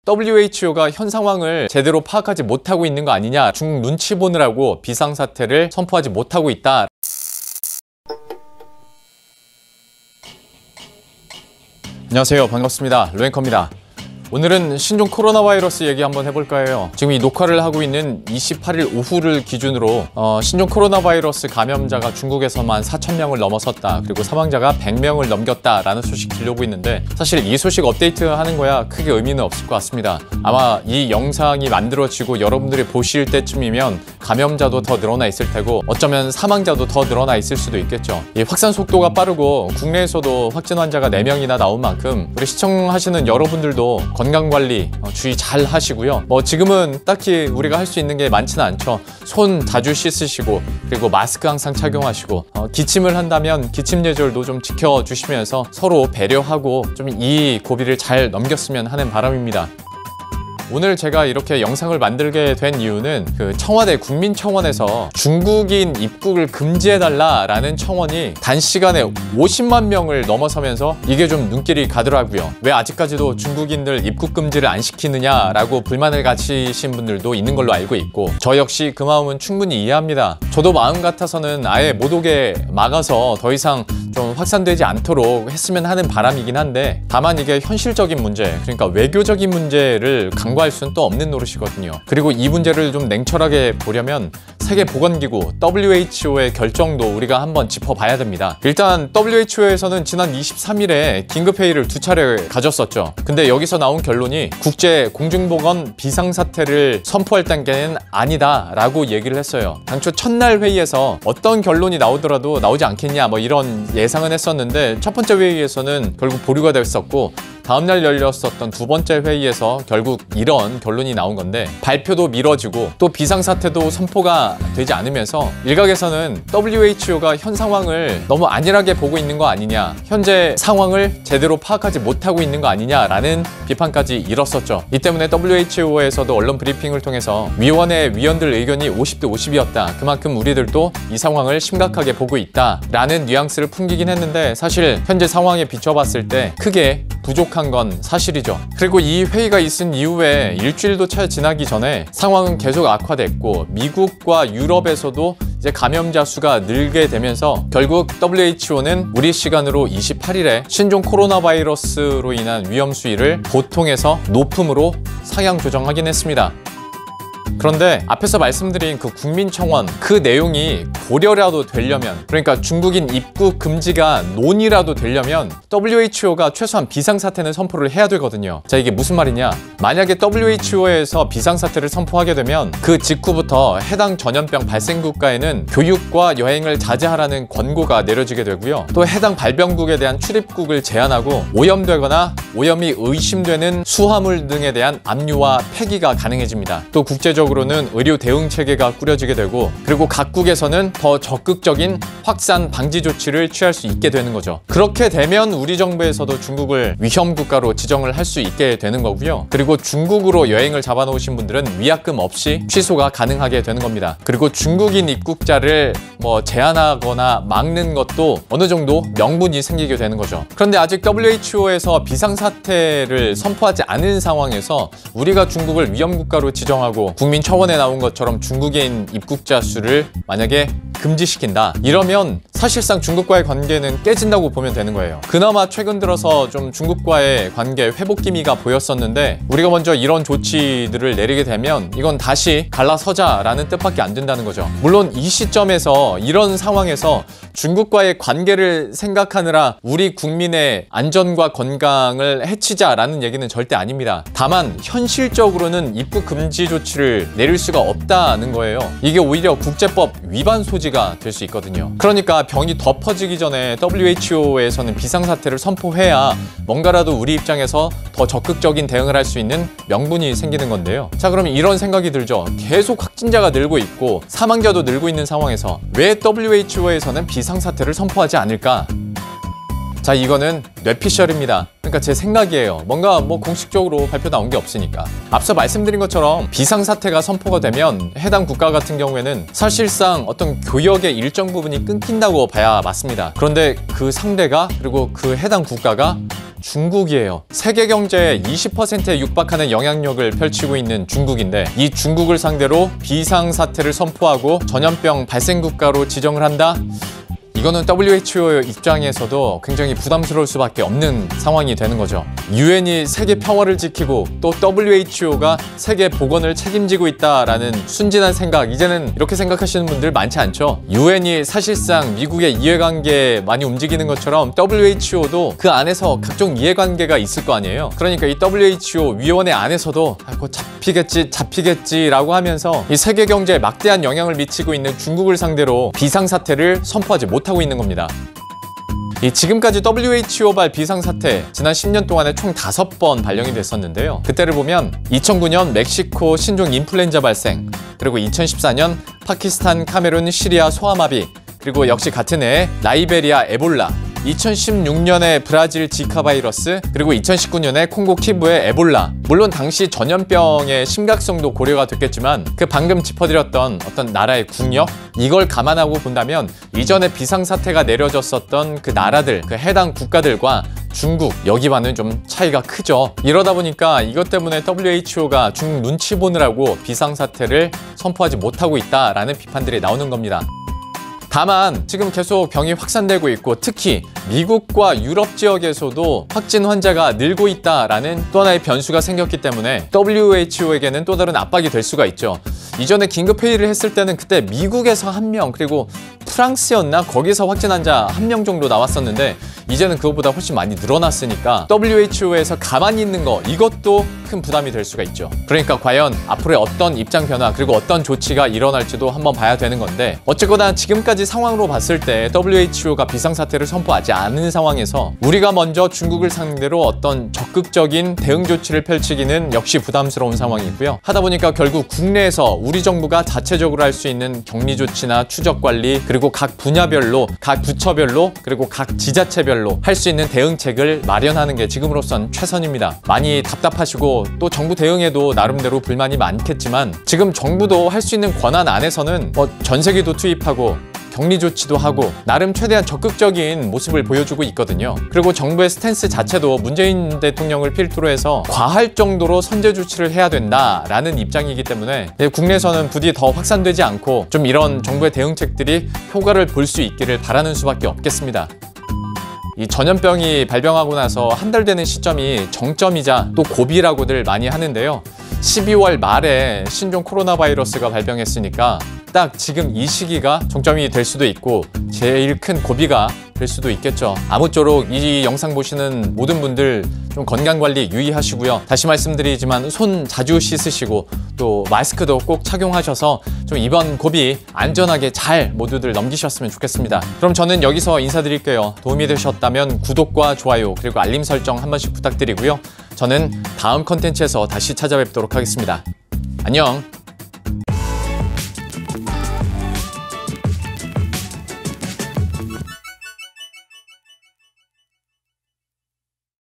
WHO가 현 상황을 제대로 파악하지 못하고 있는 거 아니냐, 중국 눈치 보느라고 비상사태를 선포하지 못하고 있다. 안녕하세요, 반갑습니다. 루앵커입니다. 오늘은 신종 코로나 바이러스 얘기 한번 해볼까 해요. 지금 이 녹화를 하고 있는 28일 오후를 기준으로 신종 코로나 바이러스 감염자가 중국에서만 4,000명을 넘어섰다, 그리고 사망자가 100명을 넘겼다라는 소식 들려오고 있는데, 사실 이 소식 업데이트하는 거야 크게 의미는 없을 것 같습니다. 아마 이 영상이 만들어지고 여러분들이 보실 때쯤이면 감염자도 더 늘어나 있을 테고, 어쩌면 사망자도 더 늘어나 있을 수도 있겠죠. 이 확산 속도가 빠르고 국내에서도 확진 환자가 4명이나 나온 만큼 우리 시청하시는 여러분들도 건강관리 주의 잘 하시고요. 지금은 딱히 우리가 할 수 있는 게 많지는 않죠. 손 자주 씻으시고, 그리고 마스크 항상 착용하시고, 기침을 한다면 기침 예절도 좀 지켜주시면서 서로 배려하고 좀 이 고비를 잘 넘겼으면 하는 바람입니다. 오늘 제가 이렇게 영상을 만들게 된 이유는 청와대 국민청원에서 중국인 입국을 금지해달라라는 청원이 단시간에 50만 명을 넘어서면서 이게 좀 눈길이 가더라고요. 왜 아직까지도 중국인들 입국 금지를 안 시키느냐라고 불만을 가지신 분들도 있는 걸로 알고 있고, 저 역시 그 마음은 충분히 이해합니다. 저도 마음 같아서는 아예 못 오게 막아서 더 이상 좀 확산되지 않도록 했으면 하는 바람이긴 한데, 다만 이게 현실적인 문제, 그러니까 외교적인 문제를 강구할 수는 또 없는 노릇이거든요. 그리고 이 문제를 좀 냉철하게 보려면 세계보건기구 WHO의 결정도 우리가 한번 짚어봐야 됩니다. 일단 WHO에서는 지난 23일에 긴급회의를 2차례 가졌었죠. 근데 여기서 나온 결론이 국제공중보건 비상사태를 선포할 단계는 아니다 라고 얘기를 했어요. 당초 첫날 회의에서 어떤 결론이 나오더라도 나오지 않겠냐 이런 예상은 했었는데, 첫 번째 회의에서는 결국 보류가 됐었고, 다음날 열렸었던 두 번째 회의에서 결국 이런 결론이 나온 건데, 발표도 미뤄지고 또 비상사태도 선포가 되지 않으면서 일각에서는 WHO가 현 상황을 너무 안일하게 보고 있는 거 아니냐, 현재 상황을 제대로 파악하지 못하고 있는 거 아니냐라는 비판까지 일었었죠. 이 때문에 WHO에서도 언론 브리핑을 통해서 위원회 위원들 의견이 50대 50이었다. 그만큼 우리들도 이 상황을 심각하게 보고 있다 라는 뉘앙스를 풍기긴 했는데, 사실 현재 상황에 비춰봤을 때 크게 부족한 건 사실이죠. 그리고 이 회의가 있은 이후에 일주일도 채 지나기 전에 상황은 계속 악화됐고, 미국과 유럽에서도 이제 감염자 수가 늘게 되면서 결국 WHO는 우리 시간으로 28일에 신종 코로나 바이러스로 인한 위험 수위를 보통에서 높음으로 상향 조정하긴 했습니다. 그런데 앞에서 말씀드린 국민청원 내용이 고려라도 되려면, 그러니까 중국인 입국 금지가 논의라도 되려면 WHO가 최소한 비상사태는 선포를 해야 되거든요. 자, 이게 무슨 말이냐, 만약에 WHO에서 비상사태를 선포하게 되면 그 직후부터 해당 전염병 발생 국가에는 교육과 여행을 자제하라는 권고가 내려지게 되고요. 또 해당 발병국에 대한 출입국을 제한하고, 오염되거나 오염이 의심되는 수화물 등에 대한 압류와 폐기가 가능해집니다. 또 국제적으로는 의료 대응 체계가 꾸려지게 되고, 그리고 각국에서는 더 적극적인 확산 방지 조치를 취할 수 있게 되는 거죠. 그렇게 되면 우리 정부에서도 중국을 위험 국가로 지정을 할 수 있게 되는 거고요. 그리고 중국으로 여행을 잡아놓으신 분들은 위약금 없이 취소가 가능하게 되는 겁니다. 그리고 중국인 입국자를 제한하거나 막는 것도 어느 정도 명분이 생기게 되는 거죠. 그런데 아직 WHO에서 비상사태를 선포하지 않은 상황에서 우리가 중국을 위험 국가로 지정하고 국민청원에 나온 것처럼 중국인 입국자 수를 만약에 금지시킨다, 이러면 사실상 중국과의 관계는 깨진다고 보면 되는 거예요. 그나마 최근 들어서 좀 중국과의 관계 회복 기미가 보였었는데, 우리가 먼저 이런 조치들을 내리게 되면 이건 다시 갈라서자라는 뜻밖에 안 된다는 거죠. 물론 이 시점에서, 이런 상황에서 중국과의 관계를 생각하느라 우리 국민의 안전과 건강을 해치자라는 얘기는 절대 아닙니다. 다만 현실적으로는 입국 금지 조치를 내릴 수가 없다는 거예요. 이게 오히려 국제법 위반 소지가 될 수 있거든요. 그러니까 병이 더 퍼지기 전에 WHO에서는 비상사태를 선포해야 뭔가라도 우리 입장에서 더 적극적인 대응을 할 수 있는 명분이 생기는 건데요. 자, 그럼 이런 생각이 들죠. 계속 확진자가 늘고 있고 사망자도 늘고 있는 상황에서 왜 WHO에서는 비상사태를 선포하지 않을까? 자, 이거는 뇌피셜입니다. 그러니까 제 생각이에요. 뭔가 공식적으로 발표 나온 게 없으니까. 앞서 말씀드린 것처럼 비상사태가 선포가 되면 해당 국가 같은 경우에는 사실상 어떤 교역의 일정 부분이 끊긴다고 봐야 맞습니다. 그런데 그 상대가, 그리고 그 해당 국가가 중국이에요. 세계 경제의 20%에 육박하는 영향력을 펼치고 있는 중국인데 이 중국을 상대로 비상사태를 선포하고 전염병 발생 국가로 지정을 한다? 이거는 WHO 입장에서도 굉장히 부담스러울 수밖에 없는 상황이 되는 거죠. 유엔이 세계 평화를 지키고 또 WHO가 세계 보건을 책임지고 있다라는 순진한 생각, 이제는 이렇게 생각하시는 분들 많지 않죠. 유엔이 사실상 미국의 이해관계에 많이 움직이는 것처럼 WHO도 그 안에서 각종 이해관계가 있을 거 아니에요. 그러니까 이 WHO 위원회 안에서도 잡히겠지라고 하면서 이 세계 경제에 막대한 영향을 미치고 있는 중국을 상대로 비상사태를 선포하지 못하고 있는 겁니다. 지금까지 WHO발 비상사태 지난 10년 동안에 총 5번 발령이 됐었는데요. 그때를 보면 2009년 멕시코 신종 인플루엔자 발생, 그리고 2014년 파키스탄, 카메룬, 시리아 소아마비, 그리고 역시 같은 해 라이베리아 에볼라, 2016년에 브라질 지카 바이러스, 그리고 2019년에 콩고 키부의 에볼라. 물론 당시 전염병의 심각성도 고려가 됐겠지만 그 방금 짚어드렸던 어떤 나라의 국력, 이걸 감안하고 본다면 이전에 비상사태가 내려졌었던 그 나라들, 그 해당 국가들과 중국, 여기와는 좀 차이가 크죠. 이러다 보니까 이것 때문에 WHO가 중국 눈치 보느라고 비상사태를 선포하지 못하고 있다라는 비판들이 나오는 겁니다. 다만 지금 계속 병이 확산되고 있고 특히 미국과 유럽 지역에서도 확진 환자가 늘고 있다라는 또 하나의 변수가 생겼기 때문에 WHO에게는 또 다른 압박이 될 수가 있죠. 이전에 긴급회의를 했을 때는 그때 미국에서 1명, 그리고 프랑스였나? 거기서 확진 환자 1명 정도 나왔었는데 이제는 그것보다 훨씬 많이 늘어났으니까 WHO에서 가만히 있는 거, 이것도 큰 부담이 될 수가 있죠. 그러니까 과연 앞으로의 어떤 입장 변화, 그리고 어떤 조치가 일어날지도 한번 봐야 되는 건데, 어쨌거나 지금까지 상황으로 봤을 때 WHO가 비상사태를 선포하지 않은 상황에서 우리가 먼저 중국을 상대로 어떤 적극적인 대응 조치를 펼치기는 역시 부담스러운 상황이고요. 하다 보니까 결국 국내에서 우리 정부가 자체적으로 할 수 있는 격리 조치나 추적 관리, 그리고 각 분야별로, 각 부처별로, 그리고 각 지자체별로 할 수 있는 대응책을 마련하는 게 지금으로선 최선입니다. 많이 답답하시고 또 정부 대응에도 나름대로 불만이 많겠지만 지금 정부도 할 수 있는 권한 안에서는 전세기도 투입하고 격리 조치도 하고 나름 최대한 적극적인 모습을 보여주고 있거든요. 그리고 정부의 스탠스 자체도 문재인 대통령을 필두로 해서 과할 정도로 선제 조치를 해야 된다라는 입장이기 때문에 국내에서는 부디 더 확산되지 않고 좀 이런 정부의 대응책들이 효과를 볼 수 있기를 바라는 수밖에 없겠습니다. 이 전염병이 발병하고 나서 한 달 되는 시점이 정점이자 또 고비라고들 많이 하는데요. 12월 말에 신종 코로나 바이러스가 발병했으니까 딱 지금 이 시기가 정점이 될 수도 있고 제일 큰 고비가 될 수도 있겠죠. 아무쪼록 이 영상 보시는 모든 분들 좀 건강관리 유의하시고요. 다시 말씀드리지만 손 자주 씻으시고 또 마스크도 꼭 착용하셔서 좀 이번 고비 안전하게 잘 모두들 넘기셨으면 좋겠습니다. 그럼 저는 여기서 인사드릴게요. 도움이 되셨다면 구독과 좋아요 그리고 알림 설정 한 번씩 부탁드리고요. 저는 다음 컨텐츠에서 다시 찾아뵙도록 하겠습니다. 안녕!